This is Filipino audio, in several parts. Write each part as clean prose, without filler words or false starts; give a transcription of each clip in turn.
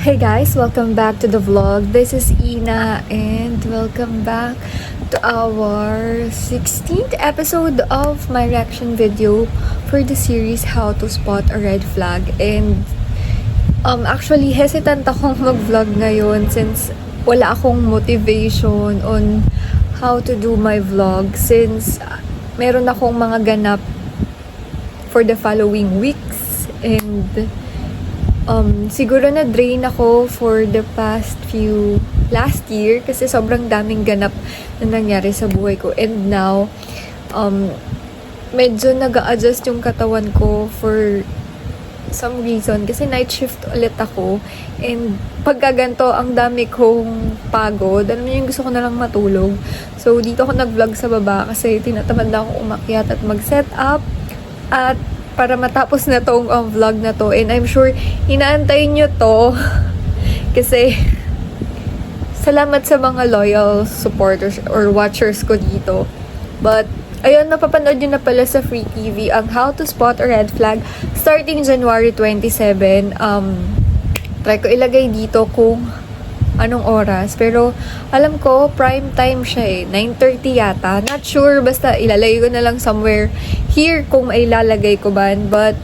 Hey guys, welcome back to the vlog. This is Ina and welcome back to our 16th episode of my reaction video for the series How to Spot a Red Flag. And actually hesitant akong mag-vlog ngayon since wala akong motivation on how to do my vlog since meron akong mga ganap for the following weeks and siguro na-drain ako for the last year kasi sobrang daming ganap na nangyari sa buhay ko. And now, medyo nag-a-adjust yung katawan ko for some reason kasi night shift ulit ako. And pagka ganito, ang dami kong pagod. Alam mo yung gusto ko na lang matulog. So, dito ako nag-vlog sa baba kasi tinatamad na ako umakyat at mag-set up. At para matapos na tong vlog na to. And I'm sure, inaantay nyo to. Kasi, salamat sa mga loyal supporters or watchers ko dito. But, ayun, napapanood nyo na pala sa Free TV ang How to Spot a Red Flag starting January 27. Try ko ilagay dito kung anong oras. Pero, alam ko, prime time siya eh. 9:30 yata. Not sure, basta ilalagay ko na lang somewhere here kung may ilalagay ko ba. But,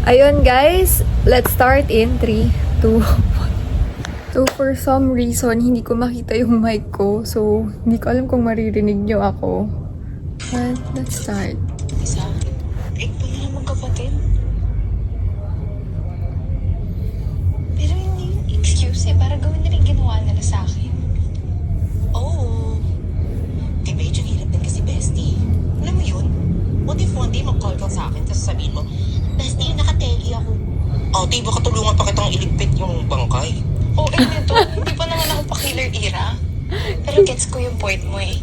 ayun guys, let's start in 3, 2, 1. So, for some reason, hindi ko makita yung mic ko. So, hindi ko alam kung maririnig nyo ako. But, let's start. Isa, break pa na lang magkapatid. Pero hindi yung excuse eh, para gawin nila yung ginawa nila sa akin. Oh, di ba yung hirap din kasi bestie? Alam mo yun? What if one day mag-call ka sa akin tapos sabihin mo, bestie, nakateli ako. Oh, di ba katulungan pa kitang iligpit yung bangkay? Oo, nito, hindi pa naman ako pa-killer era. Pero gets ko yung point mo eh.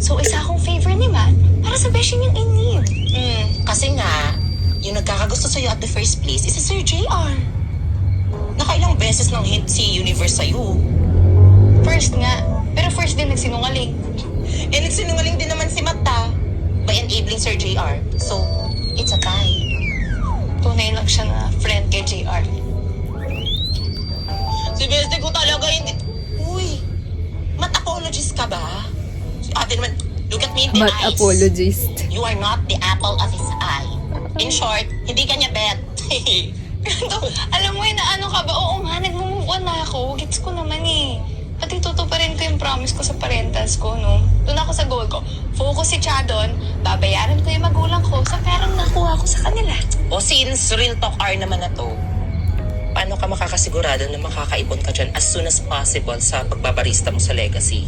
So isa akong favor ni Man para sa beshi niyang in need. Kasi nga, yung nagkakagusto sa'yo at the first place is si Sir JR. Nakailang beses nang hint si Universe sa'yo. First nga, pero first din nagsinungaling. Eh, nagsinungaling din naman si Mata by enabling Sir JR. So, it's a tie. Tunay lang siya na friend kay JR. Si bestie ko talaga hindi... Uy, mat-apologist ka ba? Ate naman, look at me in the But eyes. apologist. You are not the apple of his eye. In short, hindi ka niya bet. Alam mo, ano ka ba? Oo nga, nag-move on na ako. Gets ko naman eh. Pati tutuparin ko yung promise ko sa parentals ko, no? Doon ako sa goal ko. Focus si Chadon, babayaran ko yung magulang ko sa perang nakuha ko sa kanila. O since real talk R naman na to, paano ka makakasigurado na makakaipon ka dyan as soon as possible sa pagbabarista mo sa Legacy?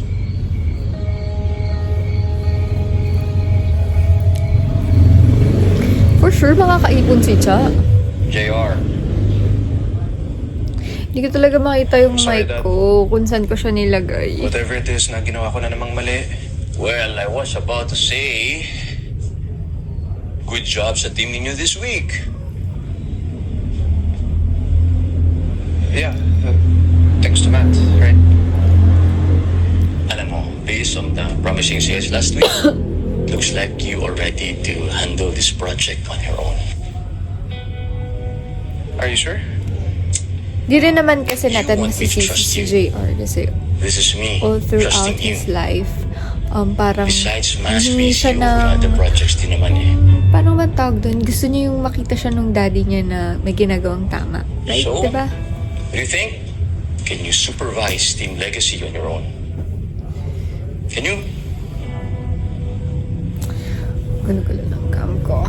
For sure, makakaipon si Cha. JR. Hindi ko talaga makita yung Sorry, mic Dad. ko kung saan ko siya nilagay. Whatever it is na ginawa ko na namang mali. Well, I was about to say, good job sa team ninyo this week. Yeah, thanks to Matt, right? Alam mo, based on the promising sales last week, looks like you are ready to handle this project on your own. Are you sure? Di rin naman kasi You natin want me to masisisi trust si you? JR kasi This is me all throughout trusting you. his life, parang Besides, mas hindi busy siya over na, other projects din naman eh. paano ba tawag doon? Gusto niya yung makita siya nung daddy niya na may ginagawang tama. Right? So? Diba? What do you think? Can you supervise Team Legacy on your own? Can you? Gulo-gulo ng cam ko.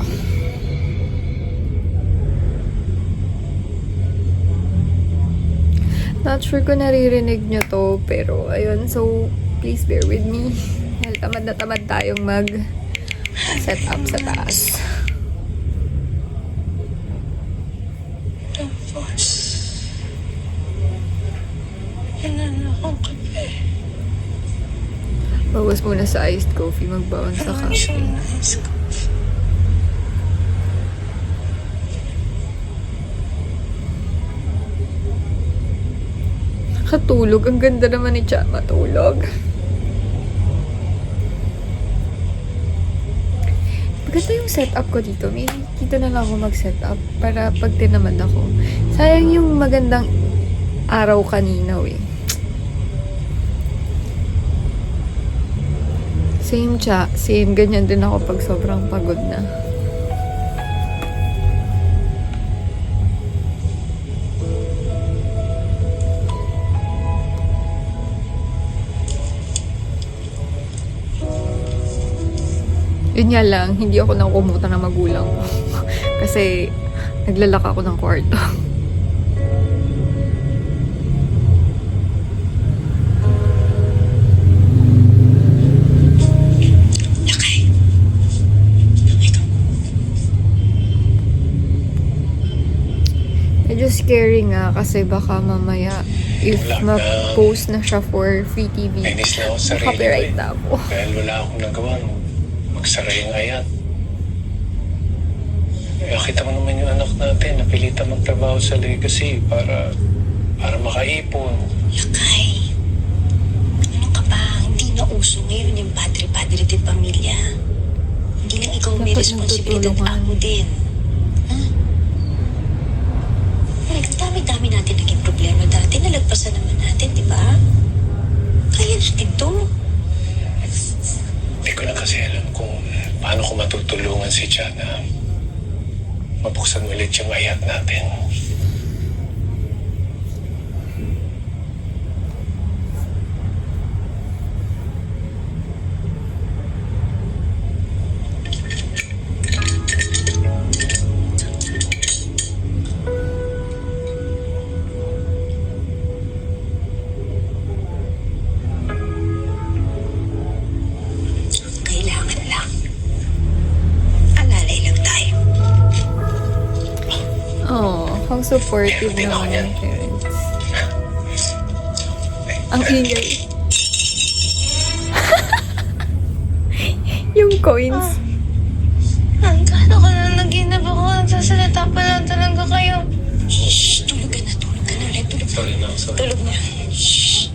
Not sure kung naririnig nyo to, pero ayun, so please bear with me. Dahil tamad na tamad tayong mag-set up sa taas. Tapos, yan na akong kape. Bawas muna sa iced coffee, magbaon sa Parang siyang coffee. nice ka. Katulog. Ang ganda naman ni Cha matulog. Maganda yung setup ko dito. May dito na lang ako mag-setup para pag tinamad ako. Sayang yung magandang araw kanina eh. Same, ganyan din ako pag sobrang pagod na. Yun nga lang, hindi ako nakukumuta ng magulang ko. Kasi naglalak ako ng kwarto. Medyo scary nga kasi baka mamaya if ma-post na siya for free TV, Nainis na ako sa sarili copyright ko na ako. Dahil wala akong nagawa nung magsara yung ayat. Nakita mo naman yung anak natin, napilitan magtrabaho sa legacy para makaipon. Lakay, ano ka ba? Hindi na uso ngayon yung padre-padre de pamilya. Hindi lang ikaw may Dapat responsibilidad, nagtutulungan. ako din. Ha? Ang dami-dami natin naging problema dati. Nalagpasan naman natin, di ba? Kaya natin to. Hindi ko na kasi alam kung paano ko matutulungan si Jan na mabuksan ulit yung ayat natin. Kailangan lang. Alalay lang tayo. Oh, how supportive Meron din ako naman yan. ng parents. Ang ingay. Yung coins. Ang gano ka na naginap ako. Nagsasalita pa lang talaga kayo. Shh! Tulog ka na ulit. Tulog na. Sorry na, sorry. Tulog na. Shh!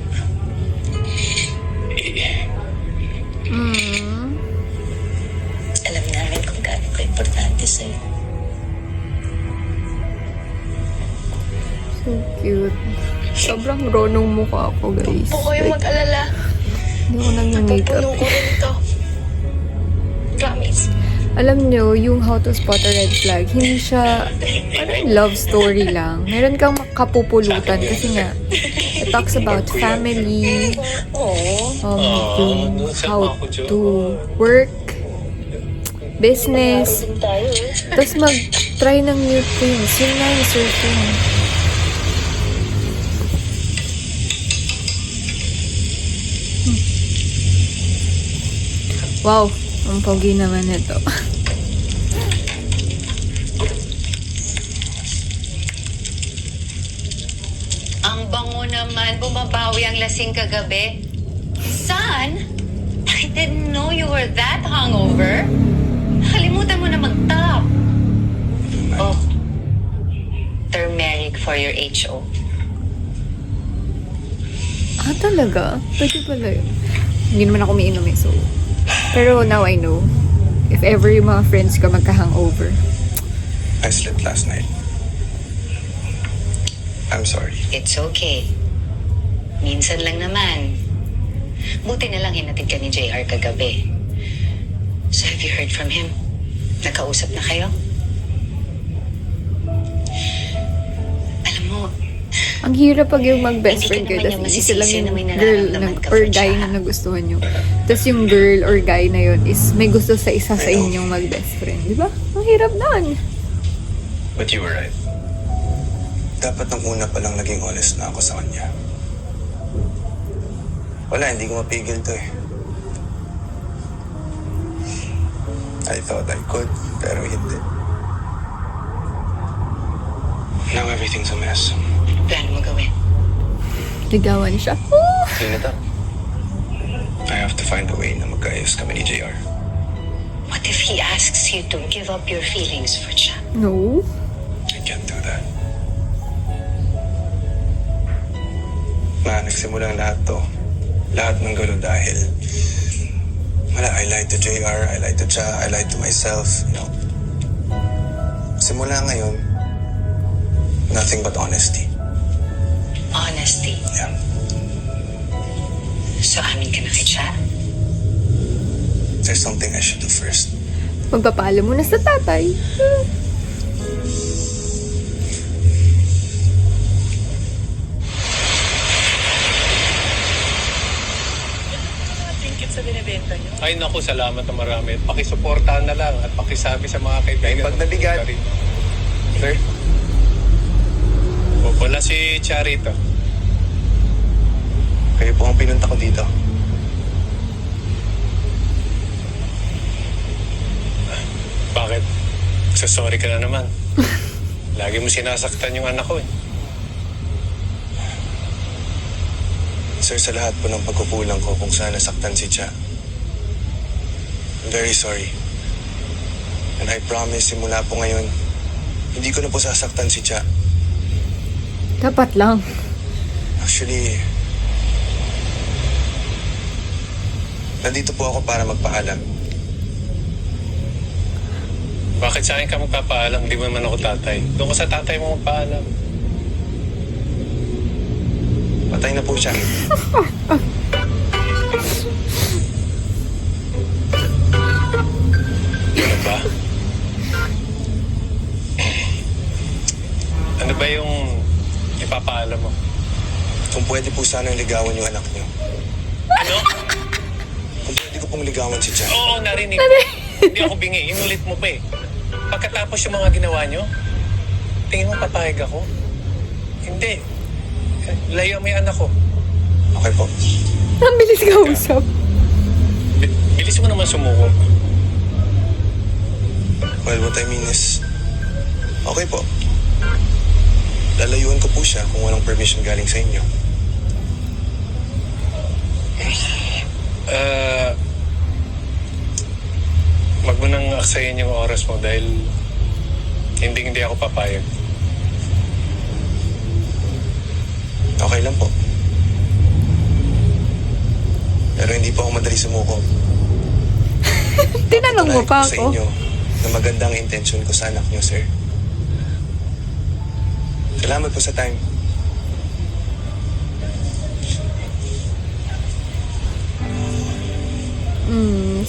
Mm. Alam namin kung gaano ka-importante sa'yo. So cute. Sobrang ronong mukha ako, guys. Huwag kayo Like, mag-alala. hindi ako nag-makeup Pupuno ko eh. rin ito. Promise. Alam nyo, yung How to Spot a Red Flag, hindi siya parang love story lang. Meron kang makapupulutan kasi nga, it talks about family, how to work, business, tapos mag-try ng new things. Yun nga yung surfing. Wow, ang pogi naman ito. Ang bango naman, bumabawi ang lasing kagabi. Son, I didn't know you were that hungover. Nakalimutan mo na mag-top. Oh, turmeric for your HO. Ah, talaga? Pwede pala yun. Hindi naman ako umiinom eh, so... Pero now I know. If ever yung mga friends ko magka-hangover. I slept last night. I'm sorry. It's okay. Minsan lang naman. Buti na lang hinatid ka ni JR kagabi. So have you heard from him? Nakausap na kayo? Alam mo, Ang hirap pag yung mag-best Hindi friend ka kayo, naman tapos niya isa lang masisisi yung na may girl nararamdaman ka or for guy siya. na nagustuhan nyo. Tapos yung girl or guy na yun is may gusto sa isa sa inyong mag-best friend. Di ba? Ang hirap nun. But you were right. Dapat nung una pa lang naging honest na ako sa kanya. Wala, hindi ko mapigil to eh. I thought I could, pero hindi. Now everything's a mess. plano mo gawin? Ligawan siya. Clean it up. I have to find a way na magkaayos kami ni JR. What if he asks you to give up your feelings for Chad? No. I can't do that. Ma, nagsimula ang lahat to. Lahat ng gulo dahil I lied to JR, I lied to Cha, I lied to myself, you know. Simula ngayon, na nothing but honesty. Honesty. Yeah. So, amin ka na kay Cha? There's something I should do first. Magpapaalam muna sa tatay. Ay naku, salamat na marami. Pakisuportahan na lang at pakisabi sa mga kaibigan. Pag nabigat. Sir? O, wala si Charito. Kayo po ang pinunta ko dito. Bakit? Sorry ka na naman. Lagi mo sinasaktan yung anak ko eh. Sir, sa lahat po ng pagkukulang ko kung saan nasaktan si Cha. I'm very sorry. And I promise, simula po ngayon, hindi ko na po sasaktan si Cha. Dapat lang. Actually, nandito po ako para magpaalam. Bakit sa akin ka magpapaalam? Di mo naman ako tatay. Doon ko sa tatay mo magpaalam. Patay na po siya. Ano ba? Ano ba yung ipapaalam mo? Kung pwede po sanang ligawan yung anak niyo. Ano? Kung pwede ko pong ligawan si Cha. Oo, narinig ko. Hindi ako bingi. Inulit mo pa eh. Pagkatapos yung mga ginawa nyo, tingin mo papayag ako? Hindi. Layo mo yung anak ko. Okay po. Ang bilis ka usap. Bilis mo naman sumuko. Well, what I mean is, okay po. Lalayuan ko po siya kung walang permission galing sa inyo. Wag mo nang aksayin yung oras mo dahil hindi ako papayag. Okay lang po. Pero hindi po ako madali sumuko. Tinanong mo pa Papatunayan ko sa ako. inyo na magandang intention ko sa anak niyo, sir. Salamat po sa time.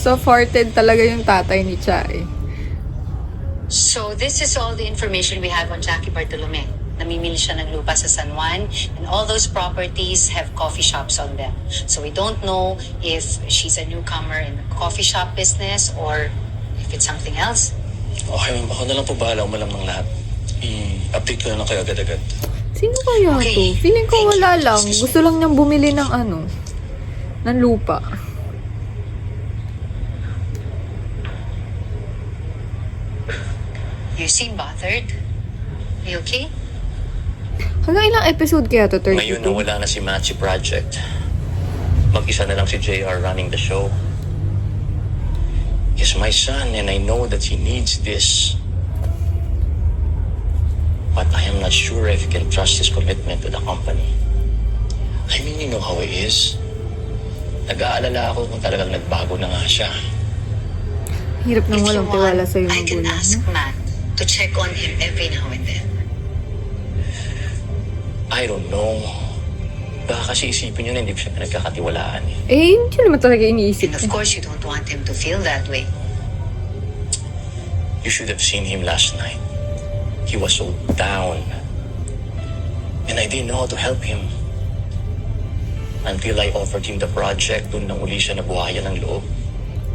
Soft-hearted talaga yung tatay ni Cha eh. So, this is all the information we have on Jackie Bartolome. Namimili siya ng lupa sa San Juan, and all those properties have coffee shops on them. So, we don't know if she's a newcomer in the coffee shop business or if it's something else. Okay, ma'am. Ako na lang po bahala umalam ng lahat. I-update ko na lang kayo agad-agad. Sino kaya Okay. to? Feeling ko Thank you. wala lang. Gusto lang niyang bumili ng ng lupa. You seem bothered. You okay? Hanggang ilang episode kaya to? 32? Ngayon na wala na si Machi Project. Mag-isa na lang si JR running the show. He's my son and I know that he needs this. But I am not sure if he can trust his commitment to the company. I mean, you know how he is. Nag-aalala ako kung talagang nagbago na nga siya. Hirap nang If you walang tiwala want, sa'yo I can magulang. ask Matt to check on him every now and then. I don't know. Baka kasi isipin nyo na hindi ko siya pinagkakatiwalaan eh. Eh, hindi naman talaga iniisip. And of course, you don't want him to feel that way. You should have seen him last night. He was so down. And I didn't know how to help him. Until I offered him the project, dun nang uli siya nabuhayan ng loob.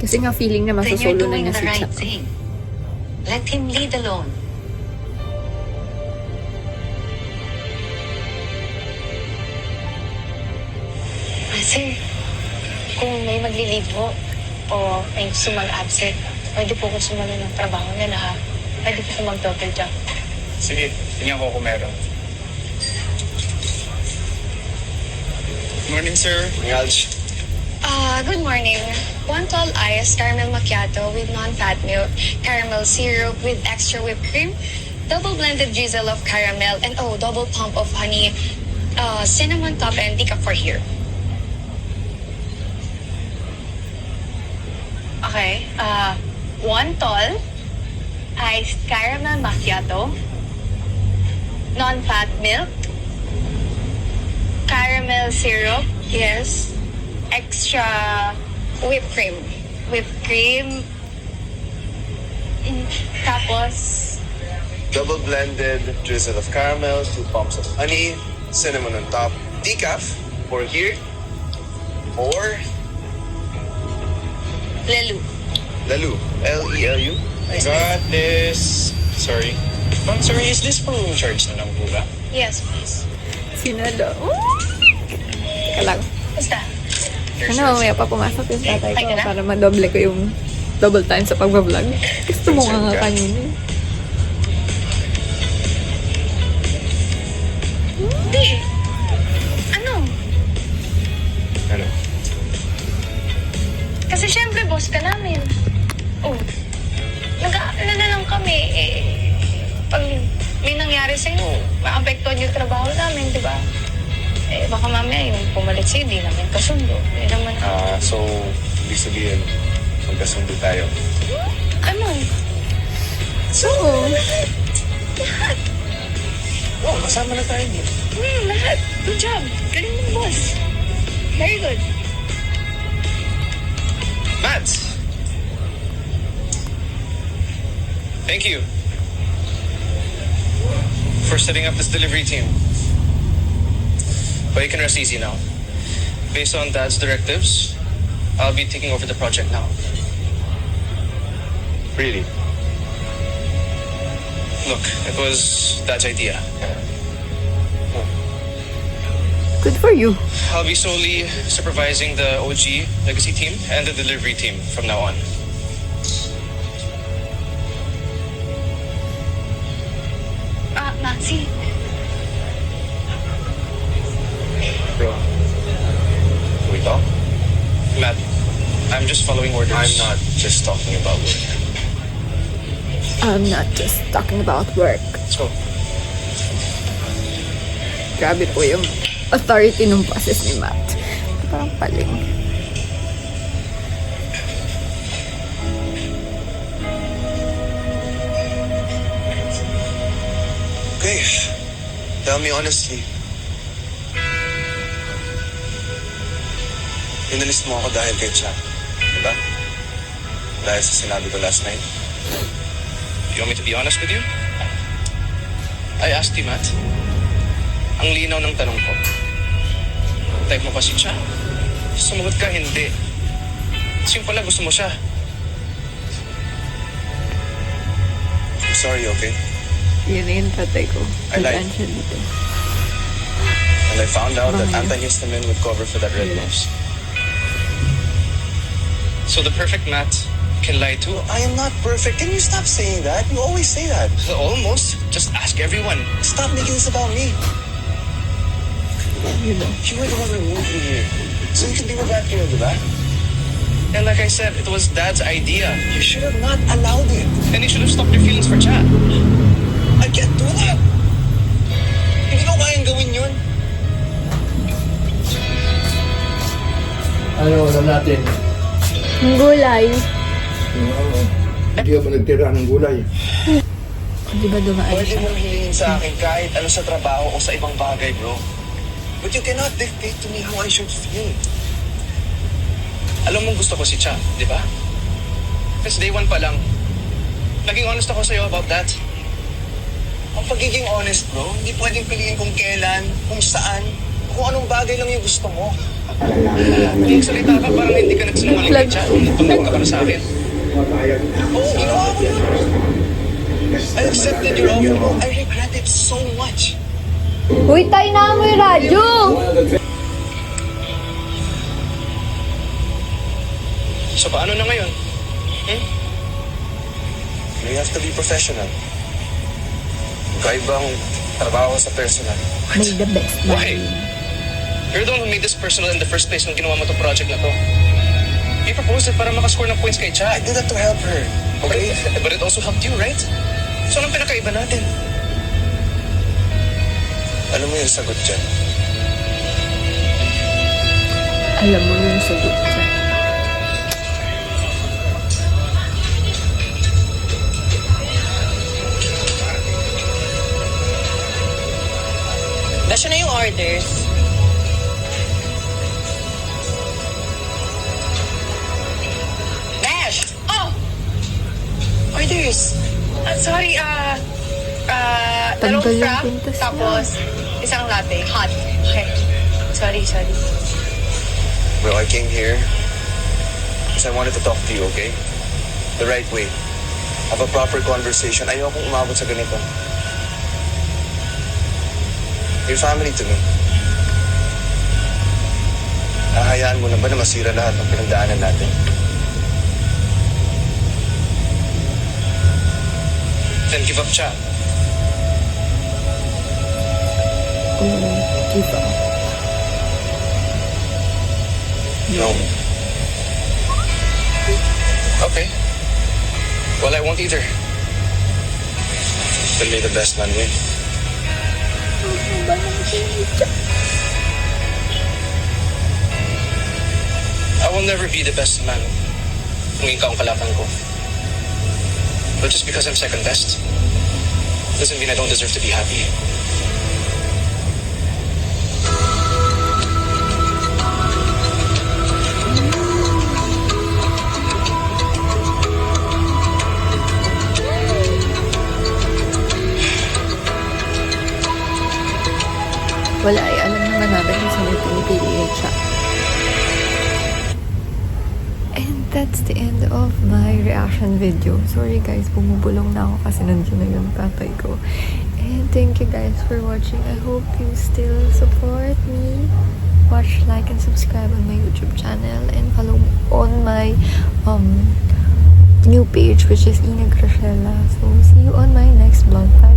Kasi nga feeling na Then you're masasolo na doing niya the si Cha. right thing. Let him lead alone. Sir, kung may magli-leave po o may gusto mag-absent, pwede po ko sumalo ng trabaho na ha. Pwede po ko mag-double job. Sige, tingnan ko kung meron. Morning, sir. Alj, Good morning. 1 tall ice caramel macchiato with non-fat milk, caramel syrup with extra whipped cream, double blended drizzle of caramel, and double pump of honey, cinnamon top and decaf for here. Okay, 1 tall iced caramel macchiato non-fat milk, caramel syrup, yes, extra whipped cream. Whipped cream. Tapos, Double blended drizzle of caramel, 2 pumps of honey, cinnamon on top, decaf, pour here, or lelu. Lelu, L-E-L-U. I got this. Sorry. Ma'am, sorry, is this for room charge na lang po ba? Yes, please. Sinado. Teka lang. Basta. Ano, mamaya pa pumasok yung tatay ko Ay, ka na? para madoble ko yung double time sa pagbablog. Gusto mo nga Sure ka. kanina. Hindi. Ano? Ano? Kasi syempre, boss ka namin. Oh, nag-aalala lang kami. Pag may nangyari sa'yo, maapektuhan yung trabaho namin, di ba? Baka mamaya yung pumalit sa'yo, di namin kasundo. Hindi naman, So, ibig sabihin, magkasundo tayo. ano? So, Lahat. Oh, kasama na tayo dito. Lahat. Good job. Galing mo, boss. Very good. Matt! Thank you for setting up this delivery team. But you can rest easy now. Based on Dad's directives, I'll be taking over the project now. Really? Look, it was Dad's idea. good for you. I'll be solely supervising the OG legacy team and the delivery team from now on. Maxi. Bro, can we talk? Matt, I'm just following orders. I'm not just talking about work. I'm not just talking about work. Let's go. Grabe po yung authority ng boses ni Matt. Parang paling. Okay, tell me honestly. Inalis mo ako dahil kay Cha, diba? Dahil sa sinabi ko last night. You want me to be honest with you? I asked you, Matt. Ang linaw ng tanong ko. Type mo ba si Cha? Sumagot ka, hindi. Kasi yung pala gusto mo siya. I'm sorry, okay? Yun na yung tatay ko. I lied. Nag-answer dito. And I found out that Bakit? antihistamine would cover for that red nose. So the perfect Matt can lie too? I am not perfect. Can you stop saying that? You always say that. Almost. Just ask everyone. Stop making this about me. You know. You were the one who moved me here. So you can be with that girl, diba? And like I said, it was Dad's idea. You should have not allowed it. And you should have stopped your feelings for Cha. I can't do that. Hindi ko kayang gawin yun. Ano, alam natin, Ang gulay. hindi ka ba nagtira ng gulay? Di ba dumaan Pwede siya? mong hilingin sa akin kahit ano sa trabaho o sa ibang bagay, bro. But you cannot dictate to me how I should feel. Alam mong gusto ko si Cha, di ba? Kasi day one pa lang, naging honest ako sa'yo about that. Ang pagiging honest, bro, hindi pwedeng piliin kung kailan, kung saan, kung anong bagay lang yung gusto mo. Hindi salita ka, parang hindi ka nagsinungaling kay Cha. Tumanggap ka para sa akin. Oo, ginawa ko yun. I accepted your offer, bro. I regret it so much. Uy, tayo na mo yung radyo! So paano na ngayon? You have to be professional. Magkaibang trabaho sa personal. May the best Why? man. You're the one who made this personal in the first place nung ginawa mo itong project na to. You proposed it para makascore ng points kay Cha. I did that to help her. Okay? But it also helped you, right? So anong pinakaiba natin? Alam mo yung sagot dyan. Alam mo yung sagot siya. Nasaan na yung orders? Besh! Oh! Orders! Sorry, Tanggal dalawang yung frap, pintas niya. tapos isang latte. Hot. Okay. Sorry. Well, I came here because I wanted to talk to you, okay? The right way. Have a proper conversation. Ayokong umabot sa ganito. You're family to me. Hahayaan mo na ba na masira lahat ng pinagdaanan natin? Then give up, Cha. Give up. No. Okay. Well, I won't either. Then may the best man win. I will never be the best man kung ikaw ang kalaban ko. But just because I'm second best doesn't mean I don't deserve to be happy. Wala ay alam naman natin kung saan may pinipili siya. And that's the end of my reaction video. Sorry guys, bumubulong na ako kasi nandiyan na yung tatay ko. And thank you guys for watching. I hope you still support me. Watch, like, and subscribe on my YouTube channel. And follow me on my new page, which is Ina Graciela. So see you on my next vlog. Bye!